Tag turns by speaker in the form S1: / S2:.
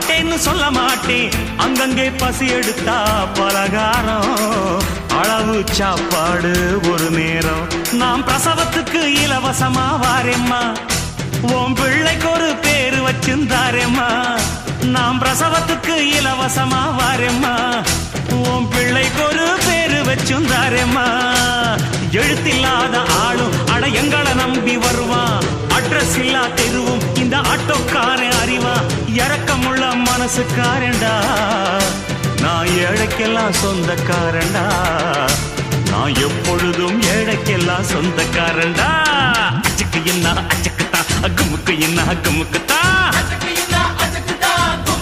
S1: மாட்டேன்னு சொல்ல மாட்டேன். அங்கங்கே பசி எடுத்தா பலகாரம், அளவு சாப்பாடு ஒரு நேரம். நாம் பிரசவத்துக்கு இலவசமா வாரேம்மா, உன் பிள்ளைக்கு ஒரு பேரு வச்சிருந்தாரேம்மா. நாம் பிரசவத்துக்கு இலவசமா வாரேம்மா, உன் பிள்ளைக்கு ஒரு பேரு வச்சிருந்தாரேம்மா. எழுத்தில்லாத ஆளும் அட எங்களை நம்பி வருவான், அட்ரஸ் இல்லா தெருவும் இந்த ஆட்டோக்காரன் அறிவான். இறக்கமுள்ள மனசுக்காரண்டா, நான் ஏழைக்கெல்லாம் சொந்தக்காரண்டா, நான் எப்பொழுதும் ஏழைக்கெல்லாம் சொந்தக்காரண்டா. அச்சுக்கு என்ன அச்சுக்குத்தான், அக்குமுக்கு என்ன அக்குமுக்குத்தான்.